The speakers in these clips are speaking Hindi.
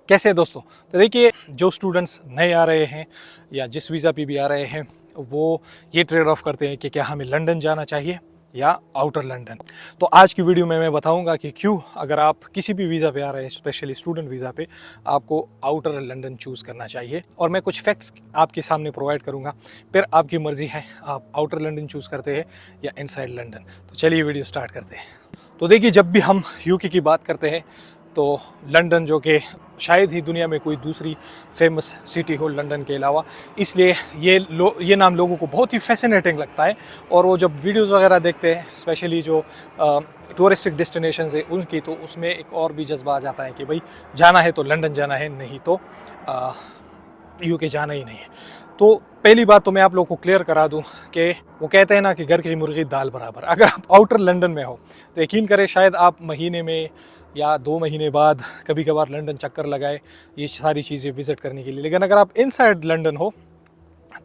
कैसे हैं दोस्तों। तो देखिए, जो स्टूडेंट्स नए आ रहे हैं या जिस वीज़ा पे भी आ रहे हैं वो ये ट्रेड ऑफ करते हैं कि क्या हमें लंदन जाना चाहिए या आउटर लंदन। तो आज की वीडियो में मैं बताऊंगा कि क्यों अगर आप किसी भी वीज़ा पे आ रहे हैं, स्पेशली स्टूडेंट वीज़ा पे, आपको आउटर लंदन चूज़ करना चाहिए। और मैं कुछ फैक्ट्स आपके सामने प्रोवाइड करूंगा, फिर आपकी मर्ज़ी है आप आउटर लंदन चूज़ करते हैं या इनसाइड लंदन। तो चलिए वीडियो स्टार्ट करते हैं। तो देखिए, जब भी हम यूके की बात करते हैं तो लंदन, जो कि शायद ही दुनिया में कोई दूसरी फेमस सिटी हो लंदन के अलावा, इसलिए ये नाम लोगों को बहुत ही फैसिनेटिंग लगता है। और वो जब वीडियोस वगैरह देखते हैं, स्पेशली जो टूरिस्टिक डेस्टिनेशंस है उनकी, तो उसमें एक और भी जज्बा आ जाता है कि भाई जाना है तो लंदन जाना है, नहीं तो यूके जाना ही नहीं है। तो पहली बात तो मैं आप लोगों को क्लियर करा दूं कि वो कहते हैं ना कि घर की मुर्गी दाल बराबर। अगर आप आउटर लंदन में हो तो यकीन करें, शायद आप महीने में या 2 महीने बाद कभी कभार लंदन चक्कर लगाए ये सारी चीज़ें विज़िट करने के लिए। लेकिन अगर आप इनसाइड लंदन हो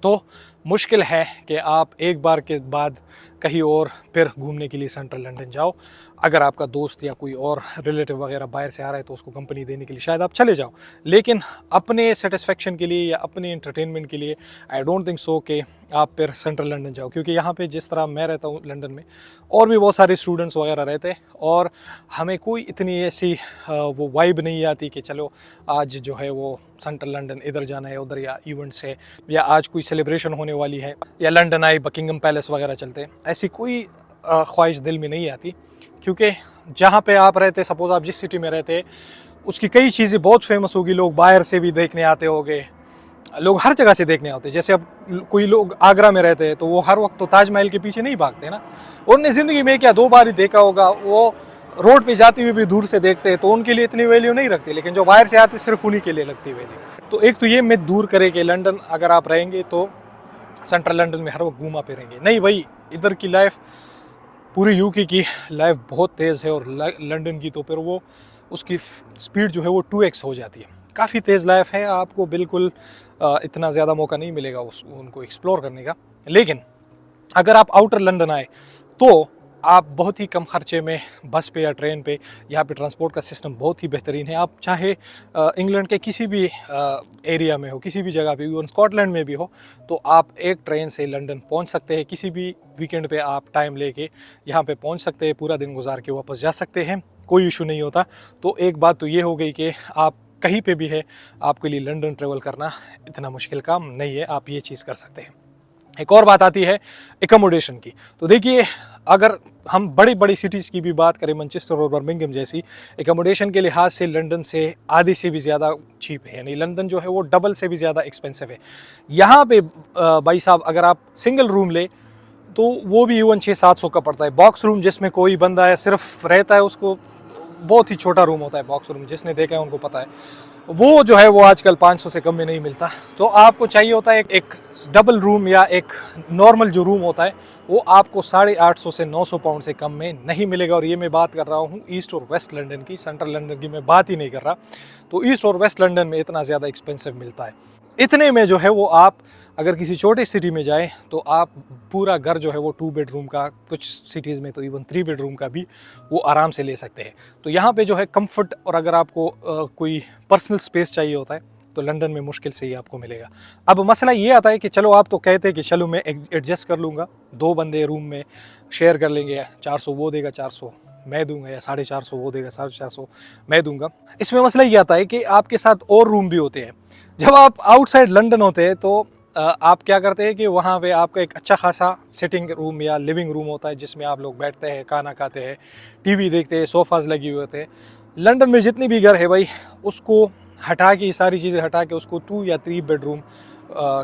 तो मुश्किल है कि आप एक बार के बाद कहीं और फिर घूमने के लिए सेंट्रल लंदन जाओ। अगर आपका दोस्त या कोई और रिलेटिव वगैरह बाहर से आ रहा है तो उसको कंपनी देने के लिए शायद आप चले जाओ, लेकिन अपने सेटिस्फेक्शन के लिए या अपने एंटरटेनमेंट के लिए आई डोंट थिंक सो कि आप फिर सेंट्रल लंदन जाओ। क्योंकि यहाँ पे जिस तरह मैं रहता हूँ लंदन में, और भी बहुत सारे स्टूडेंट्स वगैरह रहते हैं, और हमें कोई इतनी ऐसी वो वाइब नहीं आती कि चलो आज जो है वो सेंट्रल लंदन इधर जाना है उधर, या इवेंट्स है, या आज कोई सेलिब्रेशन होने वाली है, या लंदन आई बकिंगम पैलेस वगैरह चलते हैं। ऐसी कोई ख्वाहिश दिल में नहीं आती। क्योंकि जहाँ पे आप रहते, सपोज आप जिस सिटी में रहते हैं, उसकी कई चीज़ें बहुत फेमस होगी, लोग बाहर से भी देखने आते होंगे, लोग हर जगह से देखने आते हैं। जैसे अब कोई लोग आगरा में रहते हैं तो वो हर वक्त तो ताजमहल के पीछे नहीं भागते ना, उन्होंने ज़िंदगी में क्या 2 बार ही देखा होगा। वो रोड पे जाते हुए भी दूर से देखते हैं तो उनके लिए इतनी वैल्यू नहीं रखती, लेकिन जो बाहर से आते सिर्फ उन्हीं के लिए लगती वैल्यू। तो एक तो ये मिथ दूर करे कि लंदन अगर आप रहेंगे तो सेंट्रल लंदन में हर वक्त घूमा फिरेंगे। नहीं भाई, इधर की लाइफ, पूरी यूके की लाइफ बहुत तेज़ है, और लंदन की तो फिर वो उसकी स्पीड जो है वो 2x हो जाती है। काफ़ी तेज़ लाइफ है, आपको बिल्कुल इतना ज़्यादा मौका नहीं मिलेगा उनको एक्सप्लोर करने का। लेकिन अगर आप आउटर लंदन आए तो आप बहुत ही कम खर्चे में बस पे या ट्रेन पे, यहाँ पे ट्रांसपोर्ट का सिस्टम बहुत ही बेहतरीन है। आप चाहे इंग्लैंड के किसी भी एरिया में हो, किसी भी जगह पे, इवन स्कॉटलैंड में भी हो, तो आप एक ट्रेन से लंदन पहुँच सकते हैं। किसी भी वीकेंड पे आप टाइम लेके यहाँ पे पहुँच सकते हैं, पूरा दिन गुजार के वापस जा सकते हैं, कोई इशू नहीं होता। तो एक बात तो ये हो गई कि आप कहीं पे भी है, आपके लिए लंदन ट्रेवल करना इतना मुश्किल काम नहीं है, आप ये चीज़ कर सकते हैं। एक और बात आती है एकोमोडेशन की। तो देखिए, अगर हम बड़ी बड़ी सिटीज़ की भी बात करें, मैनचेस्टर और बर्मिंघम जैसी, एकोमोडेशन के लिहाज से लंदन से आधी से भी ज़्यादा चीप है, यानी लंदन जो है वो डबल से भी ज़्यादा एक्सपेंसिव है। यहाँ पे भाई साहब, अगर आप सिंगल रूम ले तो वो भी इवन 600-700 का पड़ता है। बॉक्स रूम जिसमें कोई बंदा है सिर्फ रहता है, उसको बहुत ही छोटा रूम होता है बॉक्स रूम, जिसने देखा है उनको पता है, वो जो है वो आजकल 500 से कम में नहीं मिलता। तो आपको चाहिए होता है एक डबल रूम, या एक नॉर्मल जो रूम होता है वो आपको 850 से 900 पाउंड से कम में नहीं मिलेगा। और ये मैं बात कर रहा हूँ ईस्ट और वेस्ट लंदन की, सेंट्रल लंदन की मैं बात ही नहीं कर रहा। तो ईस्ट और वेस्ट लंदन में इतना ज़्यादा एक्सपेंसिव मिलता है। इतने में जो है वो आप अगर किसी छोटे सिटी में जाएं तो आप पूरा घर जो है वो 2 बेडरूम का, कुछ सिटीज़ में तो इवन 3 बेडरूम का भी वो आराम से ले सकते हैं। तो यहाँ पे जो है कंफर्ट, और अगर आपको कोई पर्सनल स्पेस चाहिए होता है तो लंदन में मुश्किल से ही आपको मिलेगा। अब मसला ये आता है कि चलो, आप तो कहते हैं कि चलो मैं एडजस्ट कर लूँगा, 2 बंदे रूम में शेयर कर लेंगे, 400 वो देगा, 400 मैं दूंगा, या 450 वो देगा, 450 मैं दूंगा। इसमें मसला ये आता है कि आपके साथ और रूम भी होते हैं। जब आप आउटसाइड लंदन होते हैं तो आप क्या करते हैं कि वहाँ पे आपका एक अच्छा खासा सिटिंग रूम या लिविंग रूम होता है, जिसमें आप लोग बैठते हैं, खाना खाते हैं, टीवी देखते हैं, सोफ़ाज़ लगे हुए होते हैं। लंदन में जितनी भी घर है भाई, उसको हटा के, ये सारी चीज़ें हटा के, उसको 2 या 3 बेडरूम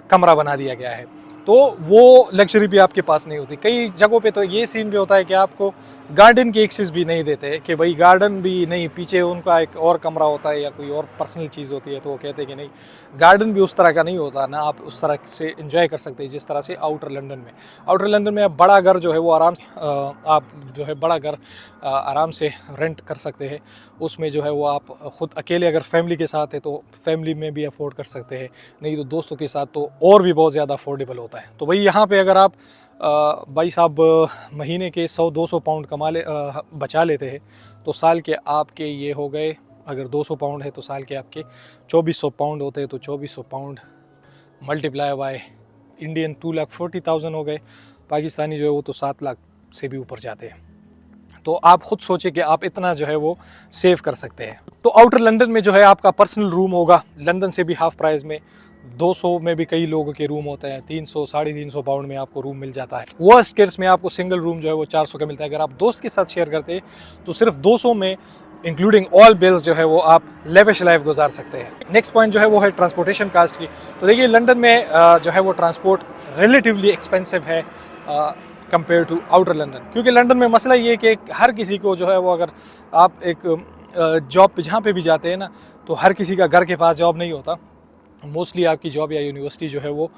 कमरा बना दिया गया है। तो वो लग्जरी भी आपके पास नहीं होती। कई जगहों पे तो ये सीन भी होता है कि आपको गार्डन की एक्सेस भी नहीं देते, कि भाई गार्डन भी नहीं, पीछे उनका एक और कमरा होता है या कोई और पर्सनल चीज़ होती है, तो वो कहते हैं कि नहीं, गार्डन भी उस तरह का नहीं होता ना, आप उस तरह से एंजॉय कर सकते हैं जिस तरह से आउटर लंदन में। आउटर लंदन में आप बड़ा घर जो है वो आराम से आप जो है बड़ा घर आराम से रेंट कर सकते हैं। उसमें जो है वो आप ख़ुद अकेले, अगर फैमिली के साथ है तो फैमिली में भी अफोर्ड कर सकते हैं, नहीं तो दोस्तों के साथ तो और भी बहुत ज़्यादा अफोर्डेबल होता है। तो भाई यहाँ पे अगर आप भाई साहब महीने के 100-200 पाउंड बचा लेते हैं तो साल के आपके ये हो गए अगर 200 पाउंड है तो साल के आपके 2400 पाउंड होते हैं, तो 2400 पाउंड मल्टीप्लाई बाय इंडियन 2,40,000 हो गए। पाकिस्तानी जो है वो तो 7 लाख से भी ऊपर जाते हैं। तो आप खुद सोचें कि आप इतना जो है वो सेव कर सकते हैं। तो आउटर लंदन में जो है आपका पर्सनल रूम होगा लंदन से भी हाफ प्राइस में, 200 में भी कई लोगों के रूम होते हैं, 300 350 पाउंड में आपको रूम मिल जाता है। वर्स्ट केस में आपको सिंगल रूम जो है वो 400 का मिलता है। अगर आप दोस्त के साथ शेयर करते हैं तो सिर्फ 200 में इंक्लूडिंग ऑल बिल्स जो है वो आप लेविश लाइफ गुजार सकते हैं। नेक्स्ट पॉइंट जो है वो है ट्रांसपोर्टेशन कास्ट की। तो देखिए लंदन में जो है वो ट्रांसपोर्ट रिलेटिवली एक्सपेंसिव है कंपेयर टू आउटर लंदन, क्योंकि लंदन में मसला ये है कि हर किसी को जो है वो, अगर आप एक जॉब पे जहाँ पे भी जाते हैं ना, तो हर किसी का घर के पास जॉब नहीं होता। मोस्टली आपकी जॉब या यूनिवर्सिटी जो है वो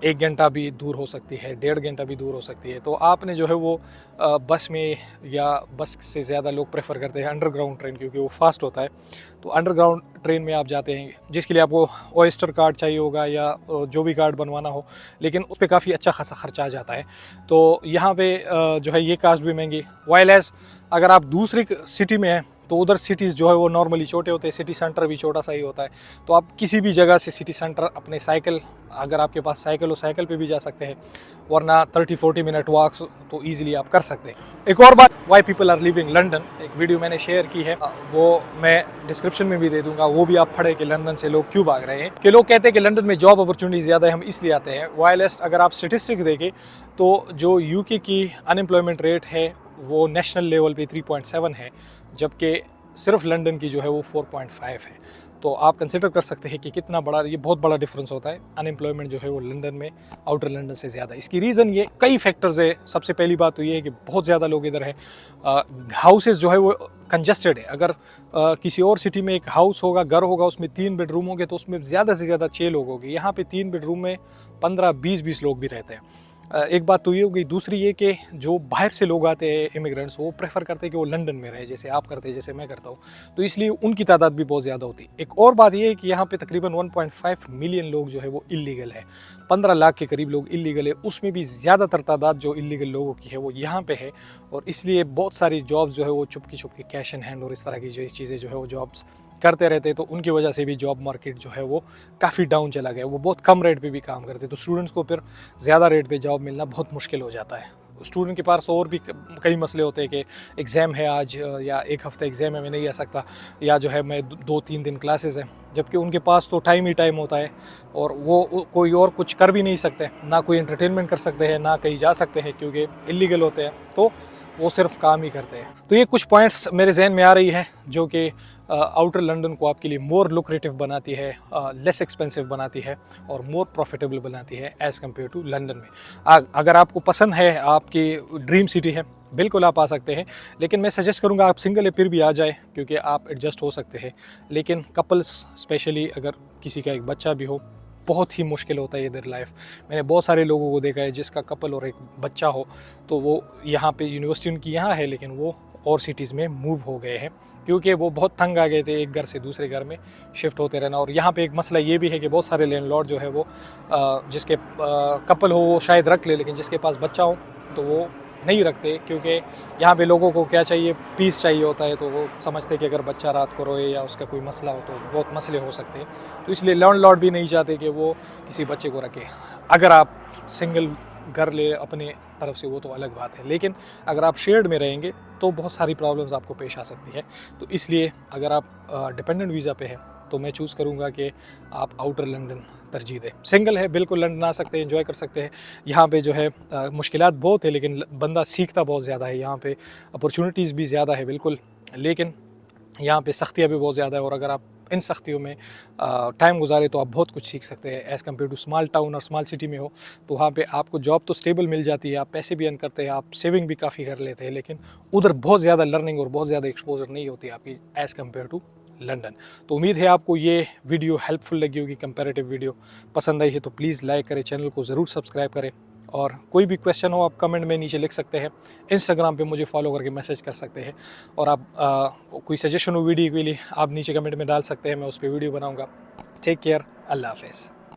1 घंटा भी दूर हो सकती है, 1.5 घंटा भी दूर हो सकती है। तो आपने जो है वो बस में, या बस से ज़्यादा लोग प्रेफर करते हैं अंडरग्राउंड ट्रेन, क्योंकि वो फास्ट होता है। तो अंडरग्राउंड ट्रेन में आप जाते हैं, जिसके लिए आपको ऑयस्टर कार्ड चाहिए होगा या जो भी कार्ड बनवाना हो, लेकिन उस पर काफ़ी अच्छा खासा खर्चा आ जाता है। तो यहाँ पे जो है ये कास्ट भी महंगी। वाइल एज अगर आप दूसरी सिटी में हैं तो उधर सिटीज़ जो है वो नॉर्मली छोटे होते हैं, सिटी सेंटर भी छोटा सा ही होता है। तो आप किसी भी जगह से सिटी सेंटर अपने साइकिल, अगर आपके पास साइकिल हो साइकिल पे भी जा सकते हैं, वरना 30-40 मिनट वॉक तो ईजिली आप कर सकते हैं। एक और बात, why people are living London, एक वीडियो मैंने शेयर की है, वो मैं डिस्क्रिप्शन में भी दे दूंगा, वो भी आप पढ़े कि लंदन से लोग क्यों भाग रहे हैं। कि लोग कहते हैं कि लंदन में जॉब अपॉर्चुनिटी ज़्यादा है, हम इसलिए आते हैं। वायलेस्ट अगर आप स्टेटिस्टिक देखें तो जो यूके की अनएम्प्लॉयमेंट रेट है वो नेशनल लेवल पे 3.7 है, जबकि सिर्फ लंदन की जो है वो 4.5 है। तो आप कंसिडर कर सकते हैं कि कितना बड़ा, ये बहुत बड़ा डिफरेंस होता है। अनएम्प्लॉयमेंट जो है वो लंदन में आउटर लंदन से ज़्यादा। इसकी रीज़न ये कई फैक्टर्स है। सबसे पहली बात तो ये है कि बहुत ज़्यादा लोग इधर है, हाउसेस जो है वो कंजस्टेड है। अगर किसी और सिटी में एक हाउस होगा, घर होगा, उसमें 3 बेडरूम होंगे तो उसमें ज़्यादा से ज़्यादा 6 लोग होंगे। यहाँ पे 3 बेडरूम में 15-20 लोग भी रहते हैं। एक बात तो ये हो गई। दूसरी ये कि जो बाहर से लोग आते हैं इमिग्रेंट्स, वो प्रेफर करते हैं कि वो लंदन में रहे, जैसे आप करते हैं, जैसे मैं करता हूँ, तो इसलिए उनकी तादाद भी बहुत ज़्यादा होती है। एक और बात ये है कि यहाँ पे तकरीबन 1.5 मिलियन लोग जो है वो इलीगल है, 15 लाख के करीब लोग इलीगल है। उसमें भी ज़्यादातर तादाद जो इलीगल लोगों की है वो यहाँ पे है, और इसलिए बहुत सारी जॉब्स जो है वो चुपकी कैश इन हैंड और इस तरह की जो चीज़ें जो है वो जॉब्स करते रहते हैं। तो उनकी वजह से भी जॉब मार्केट जो है वो काफ़ी डाउन चला गया। वो बहुत कम रेट पे भी काम करते हैं, तो स्टूडेंट्स को फिर ज़्यादा रेट पे जॉब मिलना बहुत मुश्किल हो जाता है। स्टूडेंट के पास और भी कई मसले होते हैं कि एग्ज़ाम है आज, या एक हफ़्ता एग्ज़ाम है, मैं नहीं आ सकता, या जो है मैं 2-3 दिन क्लासेस हैं, जबकि उनके पास तो टाइम ही टाइम होता है, और वो कोई और कुछ कर भी नहीं सकते, ना कोई एंटरटेनमेंट कर सकते हैं, ना कहीं जा सकते हैं, क्योंकि इलीगल होते हैं। तो वो सिर्फ काम ही करते हैं। तो ये कुछ पॉइंट्स मेरे जहन में आ रही है जो कि आउटर लंदन को आपके लिए मोर लुक्रेटिव बनाती है, लेस एक्सपेंसिव बनाती है, और मोर प्रॉफिटेबल बनाती है एज़ कम्पेयर टू लंदन में। अगर आपको पसंद है, आपकी ड्रीम सिटी है, बिल्कुल आप आ सकते हैं। लेकिन मैं सजेस्ट करूंगा आप सिंगल है फिर भी आ जाए, क्योंकि आप एडजस्ट हो सकते हैं। लेकिन कपल्स स्पेशली, अगर किसी का एक बच्चा भी हो, बहुत ही मुश्किल होता है इधर लाइफ। मैंने बहुत सारे लोगों को देखा है जिसका कपल और एक बच्चा हो, तो वो यहाँ पे यूनिवर्सिटी उनकी यहाँ है, लेकिन वो और सिटीज़ में मूव हो गए हैं, क्योंकि वो बहुत तंग आ गए थे एक घर से दूसरे घर में शिफ्ट होते रहना। और यहाँ पे एक मसला ये भी है कि बहुत सारे लैंडलॉर्ड जो है वो जिसके कपल हो वो शायद रख ले, लेकिन जिसके पास बच्चा हो तो वो नहीं रखते, क्योंकि यहाँ पे लोगों को क्या चाहिए, पीस चाहिए होता है। तो वो समझते कि अगर बच्चा रात को रोए या उसका कोई मसला हो तो बहुत मसले हो सकते हैं। तो इसलिए लैंडलॉर्ड भी नहीं चाहते कि वो किसी बच्चे को रखे। अगर आप सिंगल घर ले अपने तरफ से वो तो अलग बात है, लेकिन अगर आप शेयर्ड में रहेंगे तो बहुत सारी प्रॉब्लम्स आपको पेश आ सकती है। तो इसलिए अगर आप डिपेंडेंट वीज़ा पे है तो मैं चूज़ करूँगा कि आप आउटर लंदन तरजीह दें। सिंगल है, बिल्कुल लंदन आ सकते हैं, एंजॉय कर सकते हैं। यहाँ पे जो है मुश्किलात बहुत है, लेकिन बंदा सीखता बहुत ज़्यादा है। यहाँ पे अपॉर्चुनिटीज़ भी ज़्यादा है बिल्कुल, लेकिन यहाँ पे सख्तियाँ भी बहुत ज़्यादा है। और अगर आप इन सख्तियों में टाइम गुजारे तो आप बहुत कुछ सीख सकते हैं। As compare to small town और स्मॉल सिटी में हो तो वहाँ पे आपको जॉब तो स्टेबल मिल जाती है, आप पैसे भी अर्न करते हैं, आप सेविंग भी काफ़ी कर लेते हैं, लेकिन उधर बहुत ज़्यादा लर्निंग और बहुत ज़्यादा एक्सपोजर नहीं होती आपकी एज़ कम्पेयर टू लंदन। तो उम्मीद है आपको ये वीडियो हेल्पफुल लगी होगी, कंपैरेटिव वीडियो पसंद आई है तो प्लीज़ लाइक करें, चैनल को ज़रूर सब्सक्राइब करें, और कोई भी क्वेश्चन हो आप कमेंट में नीचे लिख सकते हैं। इंस्टाग्राम पे मुझे फॉलो करके मैसेज कर सकते हैं, और आप कोई सजेशन हो वीडियो के लिए आप नीचे कमेंट में डाल सकते हैं, मैं उस पर वीडियो बनाऊँगा। टेक केयर, अल्लाह हाफ़िज़।